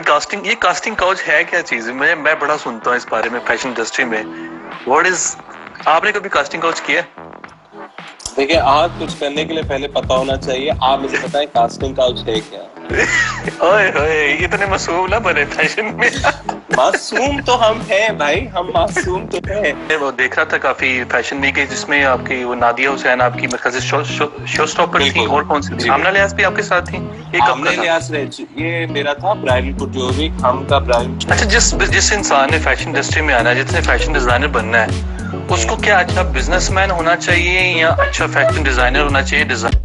Casting couch है क्या चीज? मैं बड़ा सुनता हूँ इस बारे में फैशन इंडस्ट्री में। व्हाट इज, आपने कभी कास्टिंग काउच किया? देखिए, आज कुछ करने के लिए पहले पता होना चाहिए। आप मुझे बताएं कास्टिंग काउच है क्या? ओए होए, इतने मासूम ना बने फैशन में। मासूम तो हम हैं भाई, हम मासूम तो हैं। वो देख रहा था काफी फैशन वीक है जिसमें आपकी वो नादिया हुसैन आपकी मेरे ख्याल से शो स्टॉपर थी, और कौन सी थी? आमना लियाज भी आपके साथ थी? एक आमना लियाज ये मेरा था ब्राइडल कुटोरी, हम का ब्राइडल। अच्छा, जिस इंसान ने फैशन इंडस्ट्री में आना है, जिसने फैशन डिजाइनर बनना है, उसको क्या अच्छा बिजनेसमैन होना चाहिए या अच्छा फैशन डिजाइनर होना चाहिए?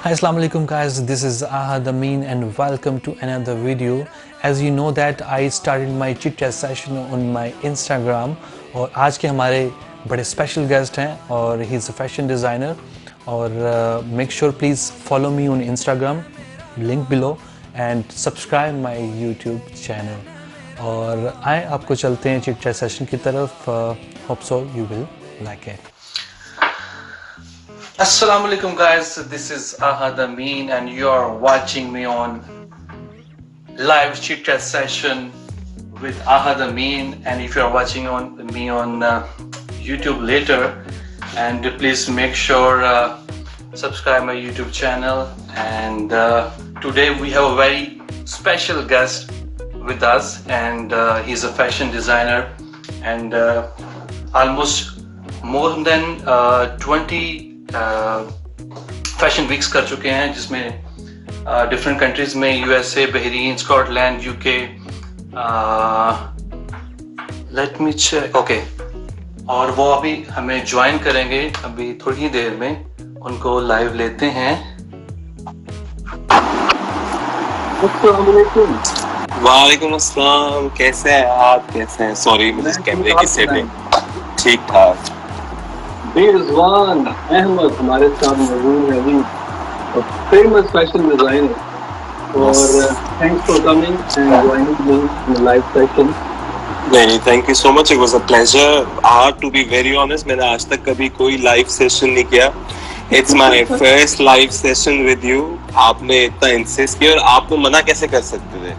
Hi, Assalamu alaikum guys, this is Ahad Amin and welcome to another video. As you know that I started my chit chat session on my Instagram और आज के हमारे बड़े स्पेशल गेस्ट हैं और he is a fashion designer और make sure please follow me on Instagram, link below and subscribe my YouTube channel और आए आपको चलते हैं chit chat session की तरफ. Hope so you will like it. Assalamu alaikum guys, this is Ahad Amin and you are watching me on live chit chat session with Ahad Amin, and if you are watching me on YouTube later, and please make sure subscribe my YouTube channel. And today we have a very special guest with us, and he's a fashion designer and almost more than 20 fashion weeks कर चुके हैं जिसमें different countries में USA, Bahrain, Scotland, UK, let me check, okay, और वो अभी हमें join करेंगे अभी थोड़ी ही देर में. उनको लाइव लेते हैं. वालेकुम अस्सलाम, कैसे हैं आप? कैसे हैं? सॉरी मुझे कैमरे की सेटिंग ठीक ठाक. रिजवान अहमद हमारे साथ मौजूद है, जी फेमस फैशन डिजाइनर, और thanks for coming and joining me in live session. नहीं, thank you so much, it was a pleasure. To be very honest, मैंने आज तक कभी कोई लाइव सेशन नहीं किया. It's my first live session with you. आपने इतना इंसिस्ट किया और आपको मना कैसे कर सकते थे?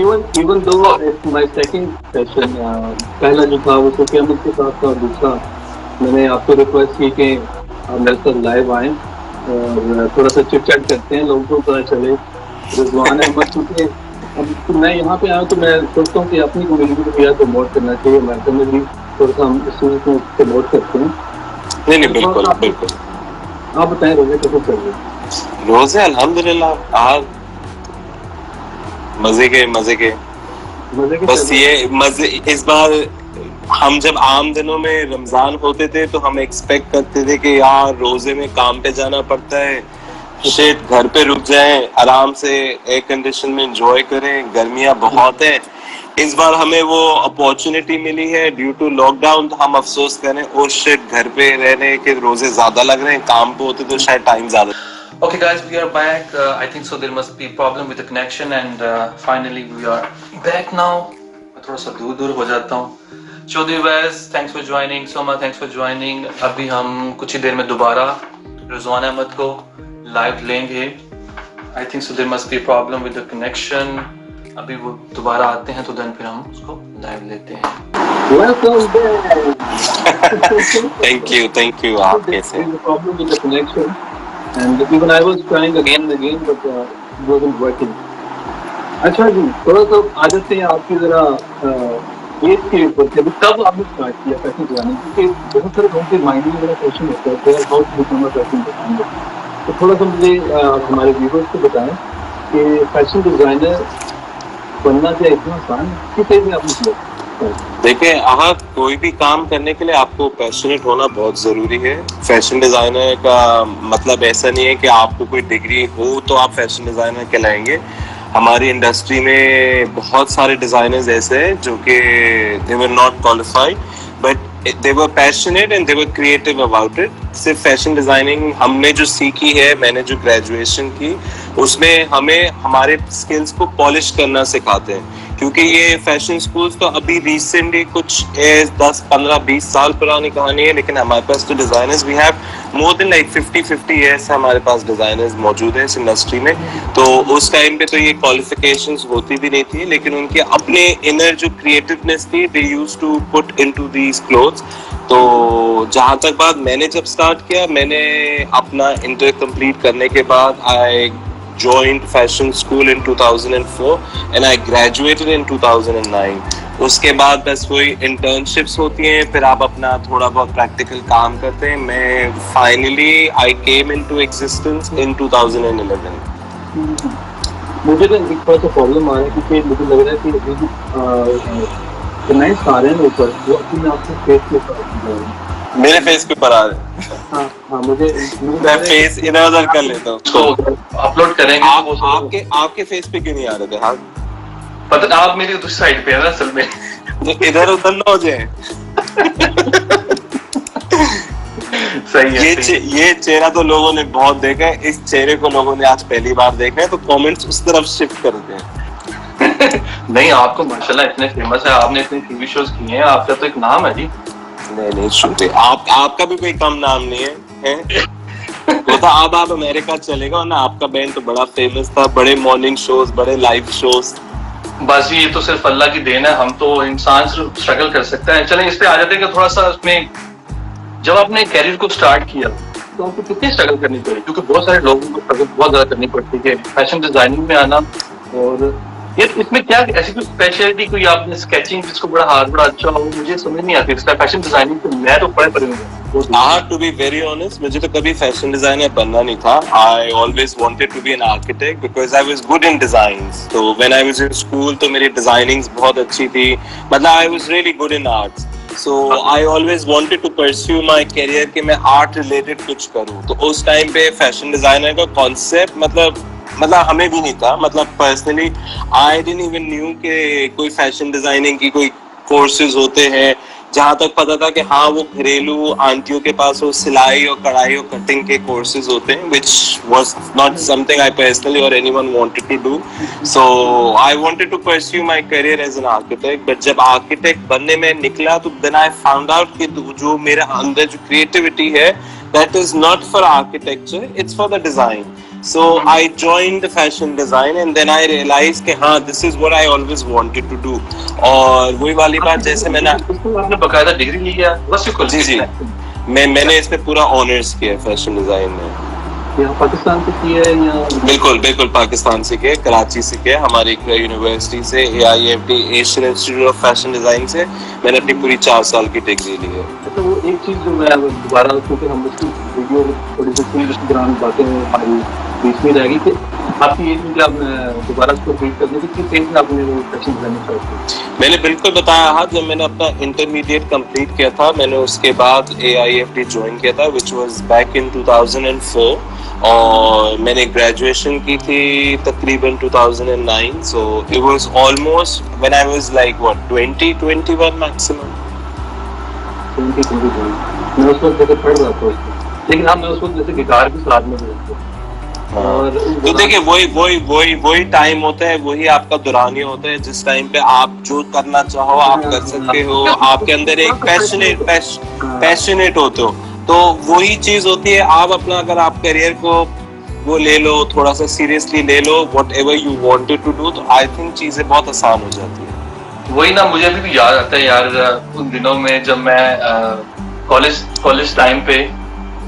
Even though it's my second session. पहला जो था वो सुफिया अहमद के साथ था, और दूसरा मैंने आपको रिक्वेस्ट की कि आप मेरे साथ लाइव आएँ और थोड़ा सा चिट चैट करते हैं, लोगों को पता चले. रिजवान अहमद, क्योंकि अब मैं यहाँ पे आया तो मैं सोचता हूँ कि अपनी कम्युनिटी को भी प्रमोट करना चाहिए. अमेरिका में भी थोड़ा सा हम इस चीज़ को प्रमोट करते हैं. नहीं, बिल्कुल बिल्कुल. आप बताएं रोजे कैसे चल रहे हैं? रोजे अल्हम्दुलिल्लाह आज मजे के बस. ये मजे इस बार हम जब आम दिनों में रमजान होते थे तो हम एक्सपेक्ट करते थे कि यार रोजे में काम पे जाना पड़ता है, शिट घर पे रुक जाएं, आराम से एयर कंडीशन में एंजॉय करें, गर्मियां बहुत है. इस बार हमें वो अपॉर्चुनिटी मिली है ड्यू टू लॉकडाउन, तो हम अफसोस करें ओ शिट घर पे रहने के रोजे ज्यादा लग रहे हैं, काम पे होते तो शायद टाइम ज्यादा. Okay guys, we are back. I think so there must be problem with the connection and finally we are back now. मैं थोड़ा सा दूर हो जाता हूँ. चौधरी वैस, thanks for joining. Soma, thanks for joining. अभी हम कुछ ही देर में दोबारा रिजवान अहमद को लाइव लेंगे. I think so there must be problem with the connection. अभी वो दोबारा आते हैं तो देन फिर हम उसको लाइव लेते हैं. Thank you. आप कैसे? Problem with the connection and even I was trying again and again but it wasn't working. अच्छा जी, थोड़ा सा आदत से आपकी जरा एज के ऊपर से कब आपने स्टार्ट किया फैशन डिजाइनिंग? क्योंकि बहुत सारे लोगों के माइंड में मेरा क्वेश्चन होता है कि how to become a fashion designer. तो थोड़ा सा मुझे हमारे व्यूअर्स को बताएं कि फैशन डिजाइनर बनना क्या इतना आसान है? किस एज में आपने किया? देखिए, कोई भी काम करने के लिए आपको पैशनेट होना बहुत जरूरी है. फैशन डिजाइनर का मतलब ऐसा नहीं है कि आपको कोई डिग्री हो तो आप फैशन डिजाइनर कहलाएंगे. हमारी इंडस्ट्री में बहुत सारे डिजाइनर्स ऐसे हैं जो कि they were not qualified but they were passionate and they were creative about it. सिर्फ फैशन डिजाइनिंग हमने जो सीखी है, मैंने जो ग्रेजुएशन की, उसमें हमें हमारे स्किल्स को पॉलिश करना सिखाते हैं क्योंकि ये फैशन स्कूल्स तो अभी रिसेंटली कुछ 10, 15, 20 साल पुरानी कहानी है, लेकिन हमारे पास तो designers we have more than like 50 years हमारे पास डिजाइनर्स मौजूद हैं इस इंडस्ट्री में। तो उस टाइम पे तो ये क्वालिफिकेशंस होती भी नहीं थी, लेकिन उनके अपने इनर जो क्रिएटिवनेस थी they used to put into these clothes. तो जहां तक बात मैंने जब स्टार्ट किया, मैंने अपना इंटर कंप्लीट करने के बाद आई joined fashion school in 2004 and I graduated in 2009. उसके बाद बस वही इंटर्नशिप्स होती हैं, फिर आप अपना थोड़ा बहुत प्रैक्टिकल काम करते हैं। मैं finally I came into existence in 2011। मुझे तो एक थोड़ा सा प्रॉब्लम आ रहा है, क्योंकि मुझे लग रहा है कि क्लाइंट्स आ रहे हैं ऊपर, वो अपने आपसे फेस के ऊपर मेरे फेस के ऊपर आ रहे हैं। हाँ, मुझे मैं फेस इधर उधर कर लेता हूँ। तो अपलोड करेंगे आपके फेस पे क्यों नहीं आ रहे थे? हाँ, पता नहीं, आप मेरी दूसरी साइड पे है ना असल में। तो इधर उधर ना हो जाए। सही है। ये चेहरा तो लोगों ने बहुत देखा है, इस चेहरे को लोगों ने आज पहली बार देखा है, तो कमेंट्स उस तरफ शिफ्ट कर दें। नहीं, आपको माशाल्लाह इतने फेमस है, आपने इतने टीवी शोज किए हैं, आपका तो एक नाम है जी। नहीं शुक्रिया, आपका भी कोई कम नाम नहीं है, वो तो अब आप अमेरिका चलेगा ना, आपका बैंड तो बड़ा फेमस था, बड़े मॉर्निंग शोज, बड़े लाइव शोज। बस ये तो सिर्फ अल्लाह की देन है, हम तो इंसान सिर्फ स्ट्रगल कर सकते हैं। चलें इस पे आ जाते हैं कि थोड़ा सा उसमें, जब आपने कैरियर को स्टार्ट किया तो आपको कितनी स्ट्रगल करनी पड़ी? क्योंकि बहुत सारे लोगों को स्ट्रगल बहुत ज्यादा करनी पड़ती है फैशन डिजाइनिंग में आना। और ये इसमें क्या ऐसी कोई स्पेशलिटी, कोई आपने स्केचिंग जिसको बड़ा हाथ बड़ा अच्छा हो, मुझे समझ नहीं आती इसका फैशन डिजाइनिंग तो मैं तो पढ़े पढ़े हूँ। टू बी वेरी ऑनेस्ट, मुझे तो कभी फैशन डिजाइनर बनना नहीं था। I always wanted to be an architect because I was good in designs. तो when I was in school तो मेरी डिजाइनिंग्स बहुत अच्छी थी, मतलब I was really good in arts. So I always wanted to pursue my career कि मैं art related कुछ करूँ। तो उस टाइम पे फैशन डिजाइनर का कॉन्सेप्ट मतलब हमें भी नहीं था, मतलब personally I didn't even new कि कोई फैशन डिजाइनिंग की कोई कोर्सेज होते हैं। जहां तक पता था कि हाँ वो घरेलू आंटियों के पास वो सिलाई और कढ़ाई और कटिंग के कोर्सेज होते हैं, which was not something I personally or anyone wanted to do. So I wanted to pursue my career as an architect. But जब आर्किटेक्ट बनने में निकला तो then I found out कि जो मेरे अंदर जो क्रिएटिविटी है that is not for architecture, it's for the design. So I joined the fashion design and then I realized कि हाँ this is what I always wanted to do. और वही वाली बात, जैसे मैंने आपने बकायदा डिग्री ली है? जी मैंने इस पे पूरा ऑनर्स किया फैशन डिजाइन में। यहाँ पाकिस्तान से किया है या? बिल्कुल पाकिस्तान से किया, कराची से किया, हमारी यूनिवर्सिटी से AIFT Asian institute of fashion design से मैंने अपनी पूरी 4 साल की डिग्री ली है। तो वो एक चीज जो मैं दोबारा, क्योंकि हम उसकी वीडियो थोड़ी सी दौरान बातें हमारी बीच में रहेगी कि आपकी ये चीज आपने दोबारा उसको रीड करने की किस एज में आपने वो फैशन डिजाइनिंग स्टार्ट की? मैंने बिल्कुल बताया था, जब मैंने अपना इंटरमीडिएट कंप्लीट किया था, मैंने उसके बाद AIFT ज्वाइन किया था व्हिच वाज बैक इन 2004 और मैंने ग्रेजुएशन की थी तकरीबन 2009। So it was almost when I was like what 20-21 maximum. 20-21 मैं उस वक्त जैसे पढ़ रहा था, लेकिन हाँ मैं उस वक्त जैसे गिटार भी साथ में बजाता था। और तो देखिए वही टाइम होता है, वही आपका दुरानिया होता है जिस टाइम पे आप जो करना चाहो आप कर सकते हो, आपके अंदर एक पैशनेट होते हो, तो वही चीज होती है। आप अपना अगर आप करियर को वो ले लो, थोड़ा सा सीरियसली ले लो, whatever you wanted to do, तो आई थिंक चीजें बहुत आसान हो जाती है। वही ना, मुझे अभी भी याद आता है यार उन दिनों में जब मैं कॉलेज टाइम पे,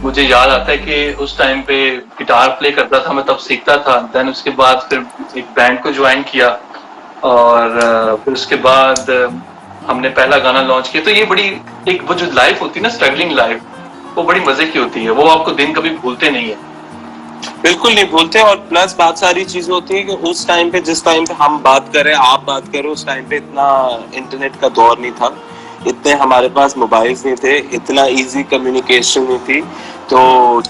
मुझे याद आता है कि उस टाइम पे गिटार प्ले करता था, मैं तब सीखता था। देन उसके बाद फिर एक बैंड को ज्वाइन किया और फिर उसके बाद हमने पहला गाना लॉन्च किया। तो ये बड़ी एक वो जो लाइफ होती है ना, स्ट्रगलिंग लाइफ, वो बड़ी मजे की होती है, वो आपको दिन कभी भूलते नहीं है। बिल्कुल नहीं भूलते। और प्लस बात सारी चीज होती है कि उस टाइम पे जिस टाइम पे हम बात करें, आप बात करो, उस टाइम पे इतना इंटरनेट का दौर नहीं था, इतने हमारे पास मोबाइल्स नहीं थे, इतना इजी कम्युनिकेशन नहीं थी। तो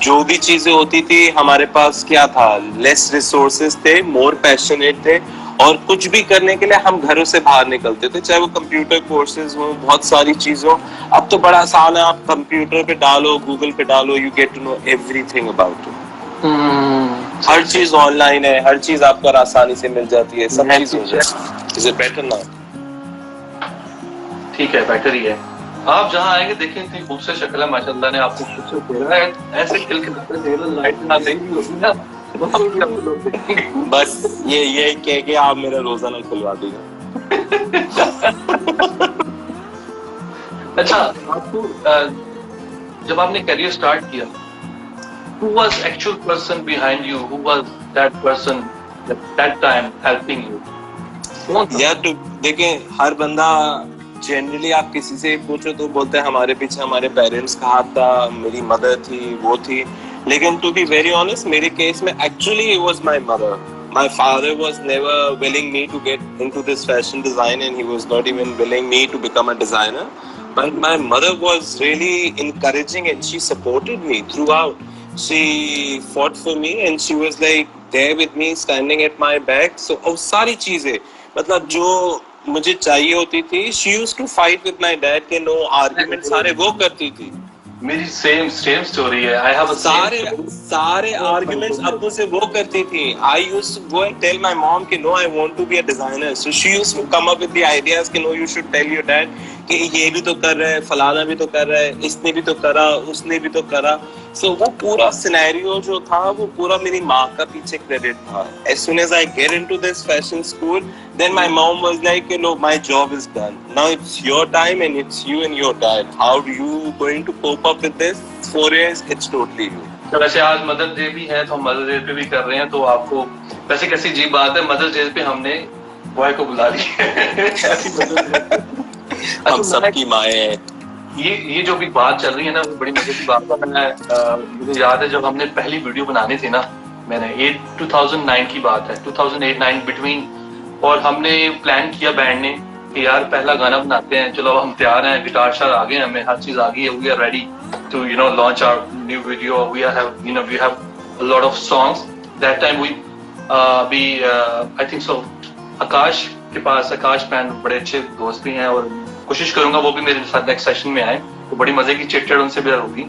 जो भी चीजें होती थी हमारे पास क्या था, लेस रिसोर्सेज थे, मोर पैशनेट थे, और कुछ भी करने के लिए हम घरों से बाहर निकलते थे, चाहे वो कंप्यूटर कोर्सेज हो, बहुत सारी चीजों। अब तो बड़ा आसान है, आप कंप्यूटर पे डालो, गूगल पे डालो, you get to know everything about it. हर चीज ऑनलाइन है, हर चीज आपको आसानी से मिल जाती है, सब चीज हो जाए। Is it better now? ठीक है, बेटर ही है। आप जहाँ आएंगे देखें, इतनी खूबसूरत शक्ल है माशाल्लाह ने आपको खूबसूरत दे रहा है, ऐसे खिल के लाइट ना देंगी होगी ना। बस ये कह के आप मेरा रोजाना खुलवा दीजिए। अच्छा, आपको जब आपने करियर स्टार्ट किया, who was actual person behind you? Who was that person at that time helping you? कौन था? यार तो देखें, हर बंदा जनरली आप किसी से पूछो तो बोलते हैं हमारे पीछे हमारे पेरेंट्स का हाथ था, मेरी मदर थी, वो थी। लेकिन टू बी वेरी ऑनेस्ट, मेरे केस में actually it was my mother. My father was never willing me to get into this fashion design, and he was not even willing me to become a designer. But my mother was really encouraging, and she supported me throughout. She fought for me, and she was like there with me, standing at my back. So वो सारी चीजें, मतलब जो मुझे चाहिए होती थी, she used to fight with my dad के no argument सारे वो करती थी. मेरी सेम स्टोरी है। I have a सारे आर्ग्यूमेंट्स अब्बू से वो करती थी. I used to go and tell my mom कि no, I want to be a designer. So she used to come up with the ideas कि no, you should tell your dad कि ये भी तो कर रहा है, फलाना भी तो कर रहा है, इसने भी तो करा, उसने भी तो करा. So वो पूरा सिनेरियो जो था वो पूरा मेरी माँ का पीछे क्रेडिट था. As soon as I get into this fashion school, then my mom was like, you know, my job is done. Now it's your time and it's you and your dad. How do you going to cope up with this? 4 years, it's totally you. तो वैसे आज mother day भी है, तो हम mother day पे भी कर रहे हैं, तो आपको वैसे कैसी अजीब बात है, मदर डे पे हमने बॉय को बुला लिया। हम सबकी माएँ हैं. ये जो भी बात चल रही है ना, बड़ी मजे की बात है। मुझे याद है जब हमने पहली वीडियो बनानी थी ना, मैंने 2009 की बात है, 2008-9 बिटवीन, और हमने प्लान किया बैंड ने कि यार पहला गाना बनाते हैं, चलो हम तैयार हैं, गिटार शार आ गए, हमें हर चीज आ गई है, we are ready to launch our new video, we have a lot of songs. That time we I think so Akash के पास, आकाश पैन बड़े अच्छे दोस्त भी हैं, और कोशिश करूंगा वो भी मेरे साथ नेक्स्ट सेशन में आए, तो बड़ी मजे की चिट-चैट उनसे भी होगी.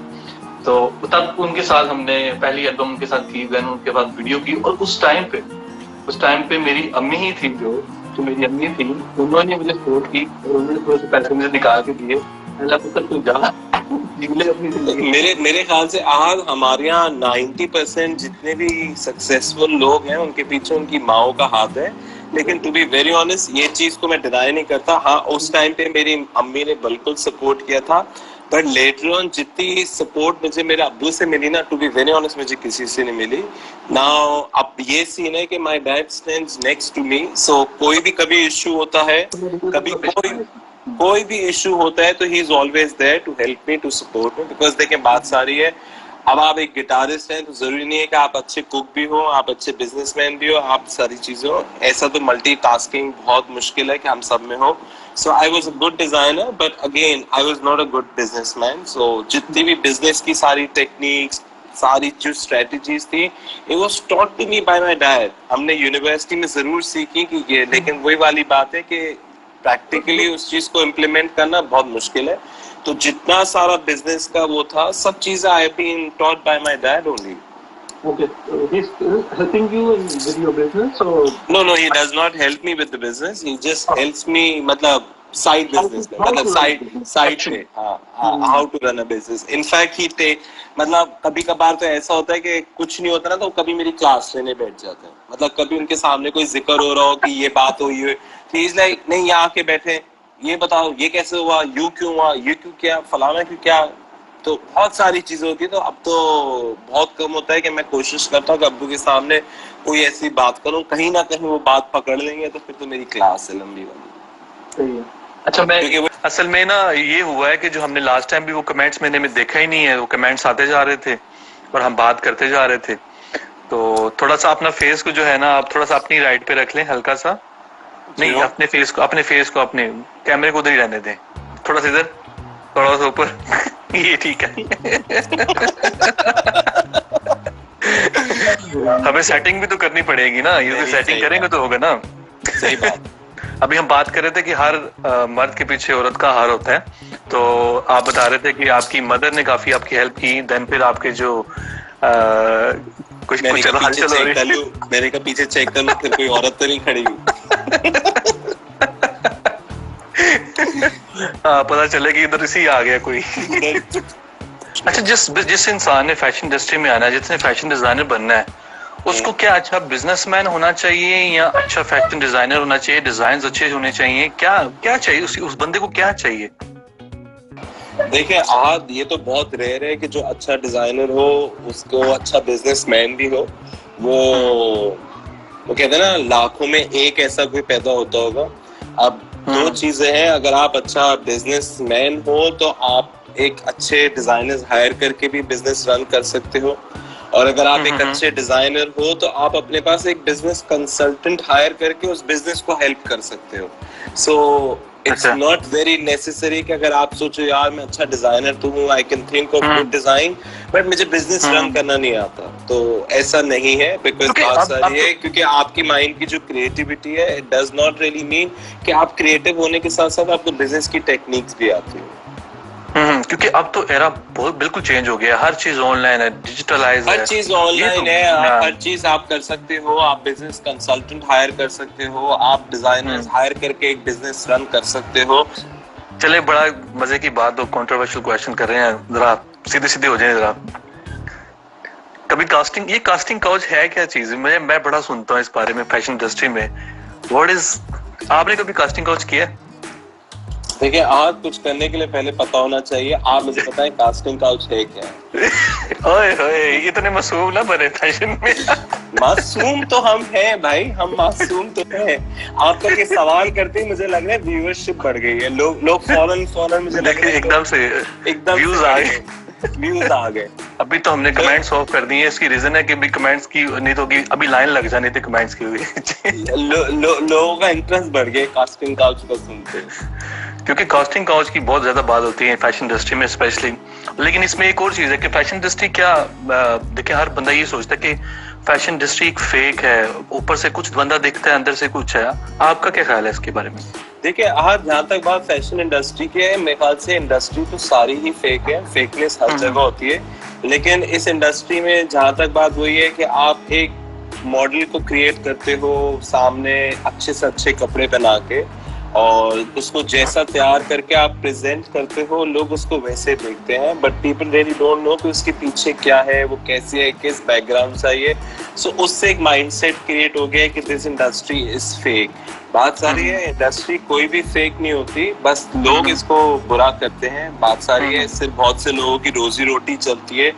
तो तब उनके साथ हमने पहली एल्बम उनके साथ की, देन उनके बाद वीडियो की, और उस टाइम पे मेरी अम्मी ही थी, जो मेरी अम्मी थी, उन्होंने मुझे सपोर्ट की और उन्होंने थोड़े से पैसे मुझे निकाल के दिए, अल्लाह को तू जा जीले अपनी जिंदगी. मेरे ख्याल से आज हमारे यहाँ 90% जितने भी सक्सेसफुल लोग हैं उनके पीछे उनकी माओ का हाथ है. लेकिन टू बी वेरी ऑनेस्ट, ये चीज को मैं डिनाई नहीं करता. हाँ, उस टाइम पे मेरी अम्मी ने बिल्कुल सपोर्ट किया था, बट लेटर ऑन जितनी सपोर्ट मुझे मेरे अब्बू से मिली ना, टू बी वेरी ऑनेस्ट मुझे किसी से नहीं मिली. नाउ अब ये सीन है कि my dad stands next to me. So कोई भी कभी इशू होता है, कभी कोई भी इशू होता है, तो he is always there to help me, to support me. Because देखिए बात सारी है, अब आप एक गिटारिस्ट हैं तो जरूरी नहीं है कि आप अच्छे कुक भी हो, आप अच्छे बिजनेसमैन भी हो, आप सारी चीजें हो. ऐसा तो मल्टीटास्किंग बहुत मुश्किल है कि हम सब में हो. So I was a good designer, but again I was not a good businessman. So जितनी भी बिजनेस की सारी टेक्निक्स, सारी जो स्ट्रेटजीज थी, it was taught to me by my dad. हमने यूनिवर्सिटी में जरूर सीखी कि ये, लेकिन वही वाली बात है कि प्रैक्टिकली उस चीज को इम्प्लीमेंट करना बहुत मुश्किल है. तो जितना सारा बिजनेस का वो था, सब चीजें I have been taught by my dad only. Okay, so he's helping you with your business, or No, he does not help me with the business. He just helps me, मतलब side business में, मतलब side पे, हाँ, how to run a business. In fact, he take, मतलब कभी कभार तो ऐसा होता है कि कुछ नहीं होता ना, तो कभी मेरी क्लास लेने बैठ जाते हैं. मतलब कभी उनके सामने कोई जिक्र हो रहा हो कि ये बात हुई है, तो he's like, नहीं यहाँ आके बैठे, ये बताओ ये कैसे हुआ, यू क्यों हुआ, ये क्यों क्या, फलाना क्यों क्या. तो बहुत सारी चीजें होती है. तो अब तो बहुत कम होता है कि मैं कोशिश करता हूँ कि अब्बू के सामने कोई ऐसी बात करूँ, कहीं ना कहीं वो बात पकड़ लेंगे, तो फिर तो मेरी क्लास है लंबी वाली. सही है. अच्छा, मैं असल में ना ये हुआ है कि जो हमने लास्ट टाइम भी वो कमेंट्स मैंने में देखा ही नहीं है, वो कमेंट्स आते जा रहे थे और हम बात करते जा रहे थे. तो थोड़ा सा अपना फेस को जो है ना, आप थोड़ा सा अपनी राइट पे रख लें, हल्का सा. नहीं, अपने फेस को अपने कैमरे को उधर ही रहने दें, थोड़ा सा इधर, थोड़ा सा ऊपर. ये ठीक है. हमें सेटिंग भी तो करनी पड़ेगी ना, ये सेटिंग करेंगे तो होगा ना. सही बात. अभी हम बात कर रहे थे कि हर मर्द के पीछे औरत का हार होता है. तो आप बता रहे थे कि आपकी मदर ने काफी आपकी हेल्प की, देन फिर आपके जो कुछ मैंने चलो कहा हाल पीछे चलो चेक कर लूं, मैंने कहा पीछे चेक कर लूं फिर कोई औरत तो नहीं खड़ी हुई। पता चले कि इधर इसी आ गया कोई। अच्छा, जिस इंसान ने फैशन इंडस्ट्री में आना है, जिसने फैशन डिजाइनर बनना है, उसको क्या अच्छा बिजनेसमैन होना चाहिए या अच्छा फैशन डिजाइनर होना चाहिए, डिजाइन अच्छे होने चाहिए, क्या क्या चाहिए उस बंदे को, क्या चाहिए? देखिए आज ये तो बहुत रेयर है कि जो अच्छा डिजाइनर हो उसको अच्छा बिजनेसमैन भी हो। वो कहते हैं ना लाखों में एक ऐसा कोई पैदा होता होगा। अब दो चीजें हैं, अगर आप अच्छा बिजनेसमैन हो तो आप एक अच्छे डिजाइनर्स हायर करके भी बिजनेस रन कर सकते हो, और अगर आप एक अच्छे डिजाइनर हो तो आप अपने पास एक बिजनेस कंसल्टेंट हायर करके उस बिजनेस को हेल्प कर सकते हो। So it's not very necessary कि अगर आप सोचो यार मैं अच्छा डिजाइनर तो हूँ, I can think of good design, but मुझे बिजनेस रन करना नहीं आता, तो ऐसा नहीं है। बिकॉज बात सारी है क्योंकि आपकी माइंड की जो क्रिएटिविटी है, it does not really mean कि आप क्रिएटिव होने के साथ साथ आपको बिजनेस की टेक्निक्स भी आती है। क्योंकि अब तो एरा बहुत बिल्कुल चेंज हो गया, हर चीज ऑनलाइन है, डिजिटलाइज है, हर चीज ऑनलाइन है, आप हर चीज आप कर सकते हो, आप बिजनेस कंसल्टेंट हायर कर सकते हो, आप डिजाइनर्स हायर करके एक बिजनेस रन कर सकते हो। चले बड़ा मजे की बात, कंट्रोवर्शियल क्वेश्चन कर रहे हैं, जरा सीधे सीधे हो जाए जरा। कभी कास्टिंग काउच है क्या चीज? मैं बड़ा सुनता हूँ इस बारे में फैशन इंडस्ट्री में। व्हाट इज, आपने कभी कास्टिंग काउच किया? देखिए आज कुछ करने के लिए पहले पता होना चाहिए। आप मुझे बताएं कास्टिंग काउच है क्या? ओए होए, इतने मासूम ना बने फैशन में। मासूम तो हम हैं भाई, हम मासूम तो हैं। आप तक ये सवाल करते ही मुझे लग रहा है व्यूअरशिप बढ़ गई है, लोग फौरन मुझे लग रहा है एकदम व्यूज आ गए, व्यूज आ गए। अभी तो हमने कमेंट्स ऑफ कर दिए, इसकी रीजन है कि अभी कमेंट्स की नहीं तो कि अभी लाइन लग जानी थी कमेंट्स की हुई। लोगों का इंटरेस्ट बढ़ गया कास्टिंग काउच को सुनते, क्योंकि कास्टिंग काउच की बहुत ज्यादा बात होती है फैशन इंडस्ट्री में स्पेशली। लेकिन इसमें एक और चीज है कि फैशन इंडस्ट्री क्या, देखिए हर बंदा ये सोचता है कि फैशन इंडस्ट्री एक फेक है, ऊपर से कुछ बंदा दिखता है अंदर से कुछ है। आपका क्या ख्याल है इसके बारे में? देखिए आज जहाँ तक बात फैशन इंडस्ट्री की है, मेरे ख्याल से इंडस्ट्री तो सारी ही फेक है, फेकनेस हर जगह होती है। लेकिन इस इंडस्ट्री में जहाँ तक बात वही है कि आप एक मॉडल को क्रिएट करते हो सामने अच्छे से अच्छे कपड़े पहना के, और उसको जैसा तैयार करके आप प्रेजेंट करते हो, लोग उसको वैसे देखते हैं, but people really don't know कि उसके पीछे क्या है, वो कैसी है, किस बैकग्राउंड से आई है। सो उससे एक माइंडसेट क्रिएट हो गया है कि दिस इंडस्ट्री इज फेक। बात सारी है इंडस्ट्री कोई भी फेक नहीं होती, बस लोग इसको बुरा करते हैं। बात सारी है इससे बहुत से लोगों की रोजी रोटी चलती है।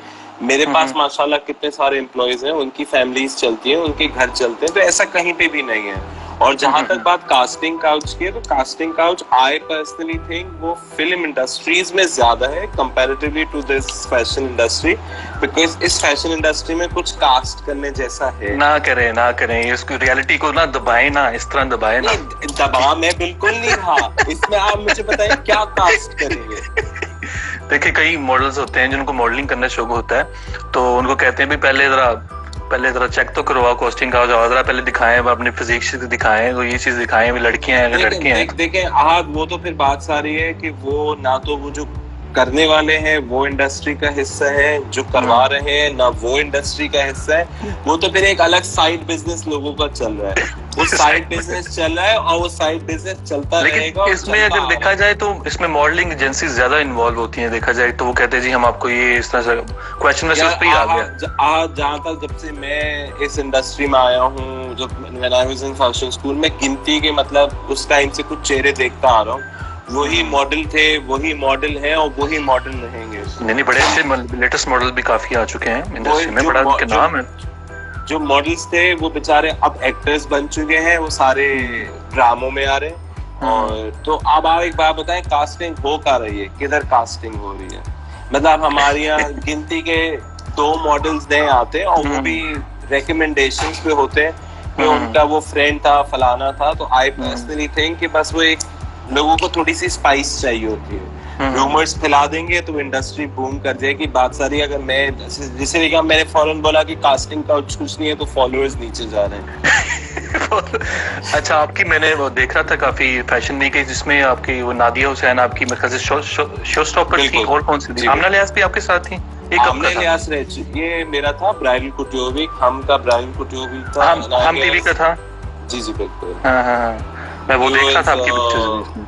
मेरे पास माशाल्लाह कितने सारे एम्प्लॉयज हैं, उनकी फैमिलीज चलती हैं, उनके घर चलते हैं, तो ऐसा कहीं पे भी नहीं है। और जहां तक बात कास्टिंग काउच की है, तो casting couch I personally think वो फिल्म इंडस्ट्रीज में ज्यादा है comparatively to this fashion industry, because इस फैशन इंडस्ट्री में कुछ कास्ट करने जैसा है। ना करें इसको, रियलिटी को ना दबाए, ना इस तरह दबाए ना। दबाव मैं बिल्कुल नहीं रहा इसमें, आप मुझे बताइए क्या कास्ट करेंगे? देखिए कई मॉडल्स होते हैं जिनको मॉडलिंग करना शौक होता है, तो उनको कहते हैं भी पहले जरा चेक तो करवाओ कॉस्टिंग का, जरा पहले दिखाएं, अपने फिजिक्स दिखाएं, तो ये चीज दिखाएं भी लड़कियां हैं, अगर लड़कियां हैं। देखें आज वो तो फिर बात सारी है कि वो ना तो वो जो करने वाले हैं वो इंडस्ट्री का हिस्सा है, जो करवा रहे हैं ना वो इंडस्ट्री का हिस्सा है। वो तो फिर एक अलग साइड बिजनेस लोगों का चल रहा है, वो साइड बिजनेस चल रहा है और वो साइड बिजनेस चलता रहेगा। इसमें अगर देखा जाए तो इसमें मॉडलिंग एजेंसीज ज्यादा इन्वॉल्व होती हैं, देखा जाए तो वो कहते हैं जी हम आपको ये इस तरह से क्वेश्चन में उस पे ही आ गया। आज जहाँ तक जब से मैं इस इंडस्ट्री में आया हूँ, जब when I was in fashion school, मैं गिनती के मतलब उस टाइम से कुछ चेहरे देखता आ रहा हूँ। वही मॉडल थे, वही मॉडल हैं और वही मॉडल रहेंगे। नहीं बड़े अच्छे लेटेस्ट मॉडल भी काफी आ चुके हैं इंडस्ट्री में, बड़ा उनके नाम है। जो मॉडल्स थे वो बेचारे अब एक्टर्स बन चुके हैं, वो सारे ड्रामों में आ रहे हैं। और तो अब आप एक बात बताएं, कास्टिंग हो क्या रही है, किधर कास्टिंग हो रही है? मतलब हमारे यहाँ गिनती के 2 मॉडल्स नए आते हैं और वो भी रिकमेंडेशंस पे होते हैं कि उनका वो फ्रेंड था, फलाना था। तो आई पर्सनली थिंक कि बस वो एक लोगों को थोड़ी सी स्पाइस चाहिए होती है, रूमर्स फैला देंगे तो इंडस्ट्री बूम कर जाएगी। बात सारी अगर मैं जैसे देखा, मैंने फौरन बोला कि कास्टिंग का कुछ नहीं है तो फॉलोअर्स नीचे जा रहे हैं। अच्छा, आपकी मैंने वो देख रहा था काफी फैशन वीक है जिसमें आपकी वो नादिया हुसैन आपकी मेरे ख्याल से शो स्टॉपर थी, और कौन सी थी? आमना लियाज भी आपके साथ थी? कब हमने का था? लियास रेच, ये मेरा था ब्राइडल कुटियो वीक, हम का ब्राइडल कुटियो वीक था। हम टीवी का था। जी जी बिल्कुल। हाँ, मैं वो देखा था आपकी पिक्चर्स भी इसमें।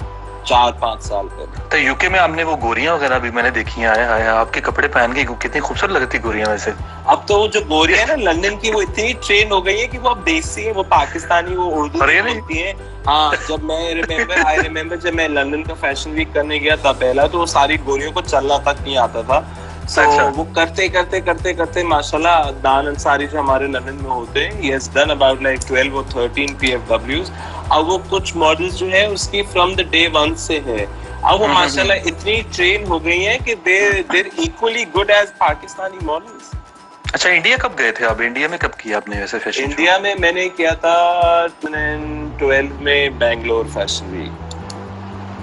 4-5 साल पहले। तो यूके में आपने वो गोरियां वगैरह भी मैंने देखी हैं, आया आपके कपड़े पहन के कितनी खूबसूरत लगती गोरियां वैसे। अब तो वो जो गोरी है ना लंदन की, वो इतनी ट्रेन हो गई है कि वो अब देसी है, वो पाकिस्तानी, वो उर्दू बोलती है। हाँ, जब मैं आई रिमेम्बर जब मैं लंदन का फैशन वीक करने गया था पहला, तो वो सारी गोरियों को चलना तक नहीं आता था। So, वो करते माशाल्लाह अदनान अंसारी जो हमारे लंदन में होते हैं, he has done about like 12 or 13 PFWs। अब वो कुछ मॉडल्स जो है उसकी फ्रॉम द डे 1 से है। अब वो माशाल्लाह इतनी ट्रेन हो गई हैं कि they're equally good as Pakistani models. अच्छा, इंडिया कब गए थे आप? इंडिया में कब किया आपने वैसे फैशन? इंडिया में मैंने किया था 2012 में बेंगलोर फैशन वीक।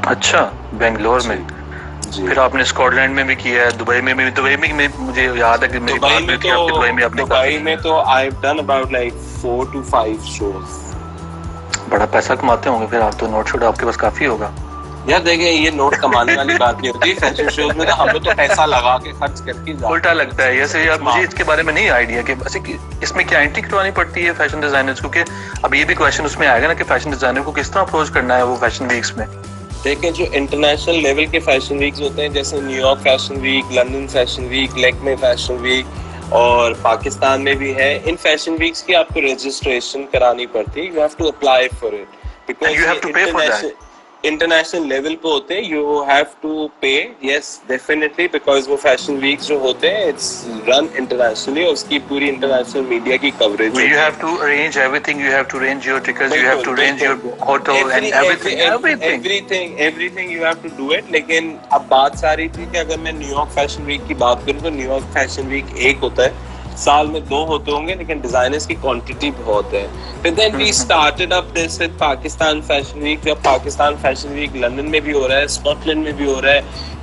अच्छा, बेंगलोर में। फिर आपने स्कॉटलैंड में भी किया है, दुबई में मुझे याद है कि मेरी बात हुई थी आपकी। दुबई में तो I have done about like 4 to 5 shows. बड़ा पैसा कमाते होंगे फिर आप तो, नोट शोट आपके पास काफी होगा। यार देखिए, ये नोट कमाने वाली बात नहीं होती फैशन शोज में, तो हम लोग तो पैसा लगा के खर्च करके जाते हैं। उल्टा लगता है ऐसे यार, मुझे इसके बारे में नहीं आइडिया कि ऐसे इसमें क्या एंट्री करवानी पड़ती है फैशन डिजाइनर्स को, क्योंकि अब ये भी क्वेश्चन उसमें आएगा ना कि फैशन डिजाइनर को किस तरह अप्रोच करना है वो फैशन वीक्स में। देखिए, जो इंटरनेशनल लेवल के फैशन वीक्स होते हैं, जैसे New York fashion week, London fashion week, Lakme fashion week और पाकिस्तान में भी है, इन फैशन वीक्स की आपको रजिस्ट्रेशन करानी पड़ती है। You have to apply for it because you have to pay for that. International level पे होते हैं। You have to pay, yes definitely, because वो फैशन वीक्स जो होते हैं इट्स रन इंटरनेशनली, उसकी पूरी इंटरनेशनल मीडिया की coverage You have to arrange everything, you have to arrange your tickets, you have to arrange your hotel and everything you have to do it। लेकिन अब बात सारी थी कि अगर मैं न्यूयॉर्क फैशन वीक की बात करूं तो न्यूयॉर्क फैशन वीक एक होता है, साल में 2 होते होंगे, लेकिन डिजाइनर्स की क्वांटिटी बहुत है। फिर then we started up this with Pakistan fashion week. जब पाकिस्तान फैशन वीक लंदन में भी हो रहा है, स्कॉटलैंड में भी हो रहा है,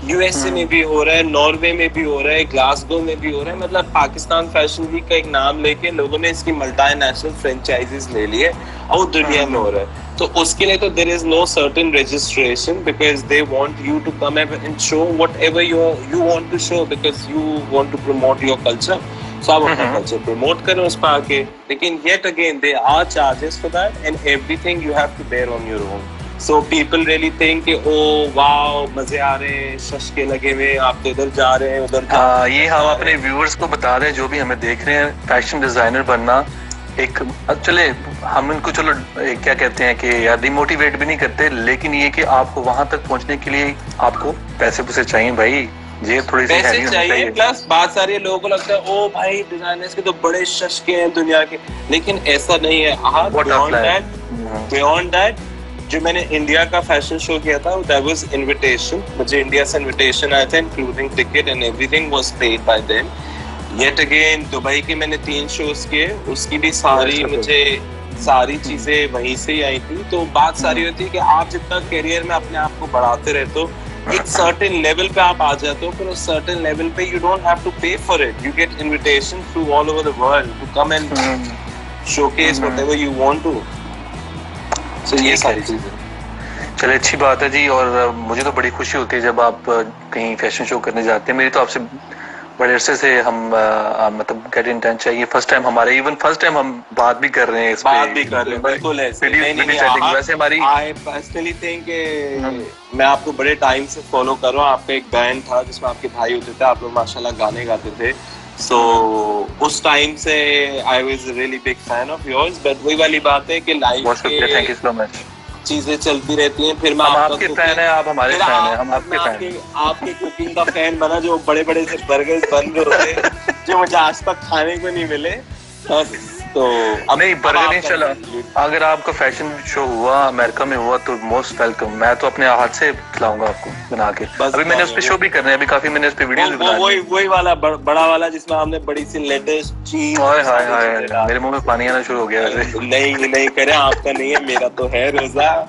यूएसए में भी हो रहा है, नॉर्वे में भी हो रहा है, ग्लासगो में भी हो रहा है। मतलब पाकिस्तान फैशन वीक का एक नाम लेके लोगों ने इसकी मल्टीनेशनल फ्रेंचाइजीज ले ली है और वो दुनिया में हो रहा है। तो उसके लिए तो there is no certain registration because they want you to come and show whatever you want to show, because you want to promote your culture. So आप अपना कल्चर प्रमोट करें उस पर आके, लेकिन yet again there are charges for that and everything you have to bear on your own. So people really think कि oh wow मजे आ रहे हैं, शशके लगे हुए, आप तो इधर जा रहे हैं उधर जा रहे हैं। ये हम अपने व्यूअर्स को बता रहे हैं जो भी हमें देख रहे हैं, फैशन डिजाइनर बनना एक, चले हम इनको चलो क्या कहते हैं कि यार डिमोटिवेट भी नहीं करते, लेकिन ये कि आपको वहां तक पहुंचने के लिए आपको पैसे चाहिए भाई, ये थोड़ी सी पैसे चाहिए। प्लस बात सारी लोगों को लगता है ओ भाई डिजाइनर्स के तो बड़े शशके हैं दुनिया के, लेकिन ऐसा नहीं है। बियॉन्ड दैट जो मैंने इंडिया का फैशन शो किया था दैट वाज इनविटेशन, मुझे इंडिया से इनविटेशन आया था including ticket and everything was paid by them. Yet again Dubai के मैंने 3 शोज किए, उसकी भी मुझे सारी चीजें वहीं से ही आई थी। तो बात सारी होती है कि आप जितना करियर में अपने आप को बढ़ाते रहते हो, एक सर्टेन लेवल पे आप आ जाते हो, फिर उस सर्टेन लेवल पे you don't have to pay for it, you get invitation through all over the world to come and showcase whatever you want to. So ये सारी चीजें चलिए अच्छी बात है जी। और मुझे तो बड़ी खुशी होती है जब आप कहीं फैशन शो करने जाते हैं। मेरी तो आपसे बड़े अरसे से हम मतलब गेट इन टच है, ये फर्स्ट टाइम हमारे फर्स्ट टाइम हम बात भी कर रहे हैं, बिल्कुल ऐसे नहीं। वैसे हमारी आई पर्सनली थिंक मैं आपको बड़े टाइम से फॉलो कर रहा हूँ। आपका एक बैंड था जिसमें आपके भाई होते थे, आप लोग माशाल्लाह गाने गाते थे। सो उस टाइम से आई was really big fan of yours. But वही वाली बात है कि life thank you so much, चीजें चलती रहती हैं। फिर मैं आपके फैन है, आप हमारे फैन है, हम आपके फैन। आपके कुकिंग का फैन बना, जो बड़े बड़े से बर्गर्स बन रहे होते जो मुझे आज तक खाने को नहीं मिले। तो अब नहीं बर्गर नहीं चला। अगर आपका फैशन शो हुआ अमेरिका में हुआ तो मोस्ट वेलकम, मैं तो अपने हाथ से खिलाऊंगा आपको बना के। अभी मैंने उस पे शो भी करने हैं, अभी काफी मैंने उस पे वीडियोस भी बनाई। वही वाला बड़ा वाला जिसमें हमने बड़ी सी लेटेस्ट चीज। हाय मेरे मुंह में पानी आना शुरू हो गया। नहीं करे, आपका नहीं है, मेरा तो है रोजा।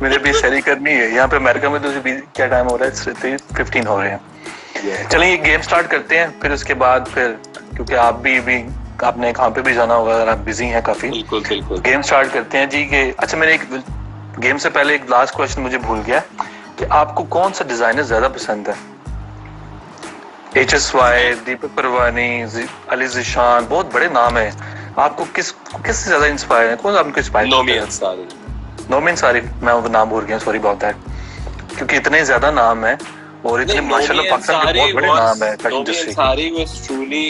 मेरे भी सैरी करनी है। यहाँ पे अमेरिका में तो क्या टाइम हो रहा है? 3:15 हो रहे हैं। चलिए ये गेम स्टार्ट करते हैं, फिर उसके बाद फिर क्योंकि आप भी आपने कहाँ पे भी जाना होगा अगर आप बिजी हैं काफी। बिल्कुल गेम स्टार्ट करते हैं जी। के अच्छा, मैंने एक गेम से पहले एक लास्ट क्वेश्चन मुझे भूल गया कि आपको कौन सा डिजाइनर ज्यादा पसंद है? HSY, दीपक परवानी, अली जिशान, बहुत बड़े नाम है। आपको किससे ज्यादा इंस्पायर है? कौन आपको इंस्पायर? नोमी अंसारी। नोमी अंसारी, मैं वो नाम भूल गया, सॉरी अबाउट दैट, क्योंकि इतने ज्यादा नाम है और इतने माशाल्लाह पाकिस्तान के बहुत बड़े नाम है fashion industry. Nomi Ansari was truly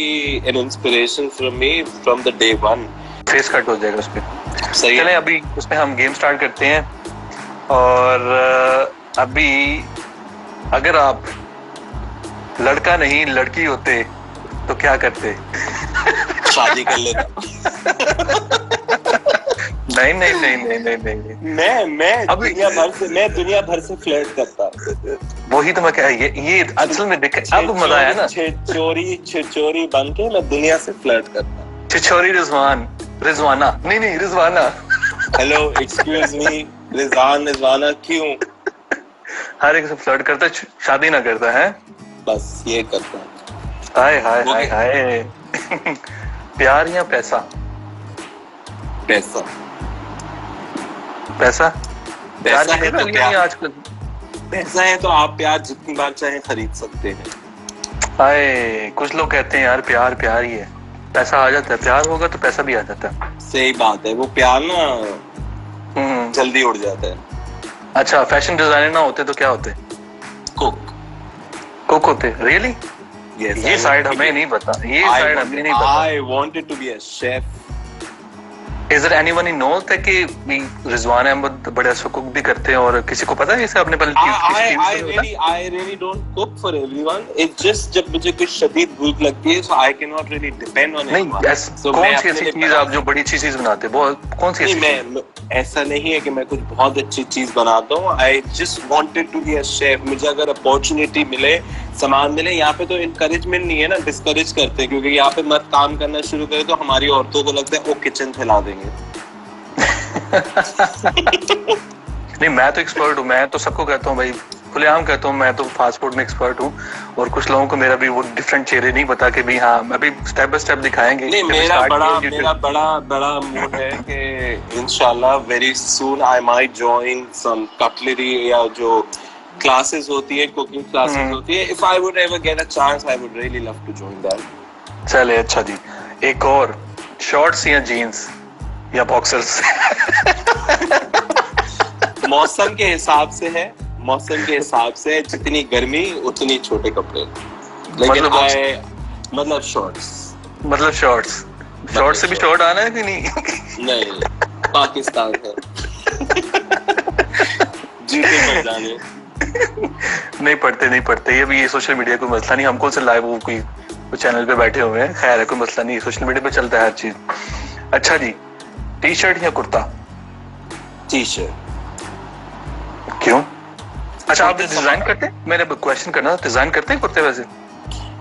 an inspiration from me from the day one। Face cut हो जाएगा उस पे। सही। चलें अभी उसमें हम गेम स्टार्ट करते हैं। और अभी अगर आप लड़का नहीं लड़की होते तो क्या करते? शादी कर लेता। नहीं नहीं नहीं नहीं नहीं नहीं मैं अभी- दुनिया भर से फ्लर्ट करता। वही तो मैं कह, ये असल में देख अब मजा आया ना। छिछोरी बन के मैं दुनिया से फ्लर्ट करता। छिछोरी रिजवाना नहीं Rizwana. Hello excuse me, Rizwana क्यों? हर एक से फ्लर्ट करता, शादी ना करता है। बस ये करता। हाय हाय हाय हाय। प्यार या पैसा? पैसा पैसा प्यार पैसा है की तो वैल्यू नहीं आजकल। पैसा है तो आप प्यार जितनी बार चाहे खरीद सकते हैं। हाय, कुछ लोग कहते हैं यार प्यार प्यार ही है, पैसा आ जाता है, प्यार होगा तो पैसा भी आ जाता है। सही बात है, वो प्यार ना हम्म। जल्दी उड़ जाता है। अच्छा, फैशन डिजाइनर ना होते तो क्या होते? कुक होते? रियली? ये साइड हमें नहीं पता, ये साइड हमें नहीं पता। I wanted to be a chef। Is there anyone who knows that कि रिजवान अहमद बड़े अच्छा कुक भी करते हैं और किसी को पता है इसे आपने पहले I really don't cook for everyone। It's just जब मुझे कुछ शदीद भूख लगती है so I cannot really depend on नहीं, anyone। So कौन मैं सी अपने ऐसी लिए चीज आप जो बड़ी अच्छी चीज बनाते हैं, वो कौन सी ऐसी नहीं, चीज? मैं ऐसा नहीं है कि मैं कुछ बहुत अच्छी चीज बनाता हूँ। I just wanted to be a chef। मुझे अगर अपॉर्चुनिटी मिले, सामान मिले, यहाँ पे तो इनकरेजमेंट नहीं है ना, डिस्करेज करते हैं, क्योंकि यहाँ पे मत काम करना शुरू करे तो हमारी औरतों को लगता है वो किचन फैला देंगे। नहीं, मैं तो एक्सपर्ट हूँ, मैं तो सबको कहता हूँ भाई, खुलेआम कहता हूँ, मैं तो फास्ट फूड में एक्सपर्ट हूँ। और कुछ लोगों को मेरा भी वो डिफरेंट चेहरे नहीं पता कि भी हाँ, अभी स्टेप बाय स्टेप दिखाएंगे। नहीं, मेरा बड़ा मूड है कि इंशाल्लाह very soon I might join some cutlery या जो क्लासेस होती है, कुकिंग क्लासेस होती है। If I would ever get a chance I would really love to join that. चले अच्छा जी, एक और, शॉर्ट्स या जीन्स या बॉक्सर्स? मौसम के हिसाब से है, मौसम के हिसाब से जितनी गर्मी उतनी छोटे कपड़े, लेकिन मतलब शॉर्ट्स से भी शॉर्ट आना है कि नहीं? नहीं, पाकिस्तान है। जूते पड़ जाने। नहीं पढ़ते ये भी, ये सोशल मीडिया कोई मसला नहीं, हमको से लाइव वो कोई चैनल पे बैठे हुए हैं, खैर है, कोई मसला नहीं, सोशल मीडिया पे चलता है हर चीज। अच्छा जी, टी शर्ट या कुर्ता? T shirt. क्यों? अच्छा, आप डिजाइन करते हैं? मैंने क्वेश्चन करना था, डिजाइन करते हैं कुर्ते वैसे?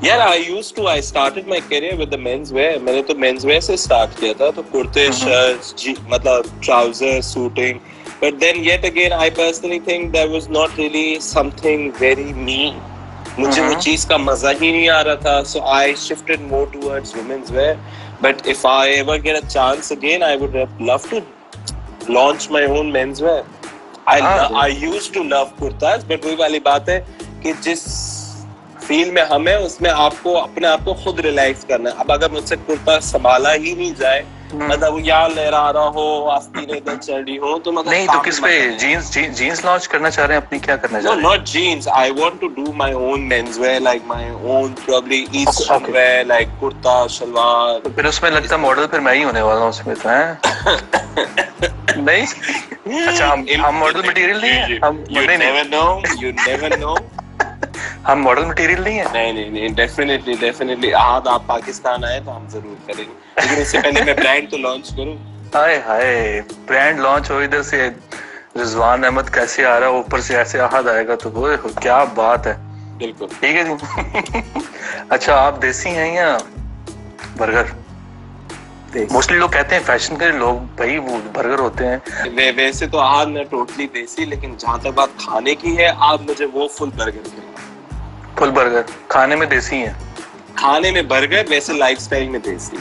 यार I started my career with the menswear। मैंने तो menswear से स्टार्ट किया था, तो कुर्ते, शर्ट्स, मतलब trouser, suiting. But then yet again I personally think there was not really something very me। मुझे वो चीज का मजा ही नहीं आ रहा था, so I shifted more towards women's wear। But if I ever get a chance again, I would love to launch my own menswear। I used to love kurtas, but वही वाली बात है कि जिस फील्ड में हम है उसमें आपको अपने आप को खुद रिलैक्स करना है। अब अगर मुझसे कुर्ता संभाला ही नहीं जाए, मतलब यहाँ लहरा रहा हो, आस्तीनें इधर चढ़ रही हो, तो मतलब नहीं, तो किस पे जीन्स लॉन्च करना चाह रहे हैं अपनी? क्या करना चाह रहे हैं? No, not jeans। I want to do my own menswear, like my own probably Eastern wear, like kurta, shalwar। तो फिर उसमें लगता है मॉडल फिर मैं ही होने वाला हूँ उसमें तो, हैं? नहीं? अच्छा, हम मॉडल मटेरियल नहीं है? You never know। हम मॉडल मटेरियल नहीं है? नहीं, डेफिनेटली। आज आप पाकिस्तान आए तो हम जरूर करेंगे, लेकिन इससे पहले मैं ब्रांड तो लॉन्च करूं। हाय, ब्रांड लॉन्च हो, इधर से रिजवान अहमद कैसे आ रहा है, ऊपर से ऐसे अहद आएगा तो वो क्या बात है। बिल्कुल ठीक है जी। अच्छा, आप देसी हैं या बर्गर? मोस्टली लोग कहते हैं फैशन के लोग भाई वो बर्गर होते हैं। वैसे तो आज मैं टोटली देसी, लेकिन जहाँ तक बात खाने की है, आज मुझे वो फुल बर्गर खिलाओ। फुल बर्गर खाने में देसी है? खाने में बर्गर, वैसे लाइफस्टाइल में देसी।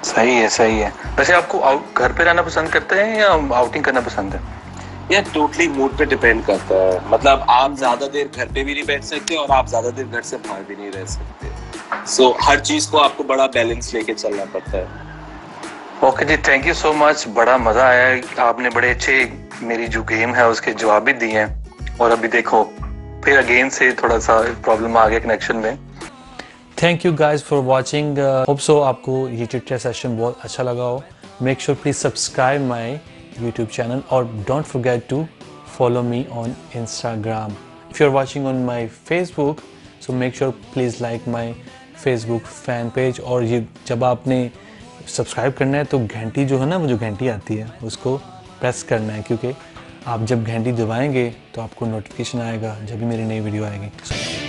सही है। वैसे आपको घर पे रहना पसंद करते हैं या आउटिंग करना पसंद है? यार टोटली मूड पे डिपेंड करता है, मतलब आप ज्यादा देर घर पे भी नहीं बैठ सकते और आप ज्यादा देर घर से बाहर भी नहीं रह सकते। सो हर चीज को आपको बड़ा बैलेंस लेके चलना पड़ता है। ओके जी, थैंक यू सो मच, बड़ा मजा आया। आपने बड़े अच्छे मेरी जो गेम है उसके जवाब भी दिए हैं। और अभी देखो फिर अगेन से थोड़ा सा प्रॉब्लम आ गया कनेक्शन में। Thank you guys for watching. Hope so आपको ये चिट चैट सेशन बहुत अच्छा लगा हो। Make sure please subscribe my YouTube channel or don't forget to follow me on Instagram. If you're watching on my Facebook, so make sure please like my Facebook fan page। और ये जब आपने subscribe करना है तो घंटी जो है ना, वो जो घंटी आती है उसको प्रेस करना है, क्योंकि आप जब घंटी दबाएंगे तो आपको नोटिफिकेशन आएगा जब भी मेरी नई वीडियो आएगी।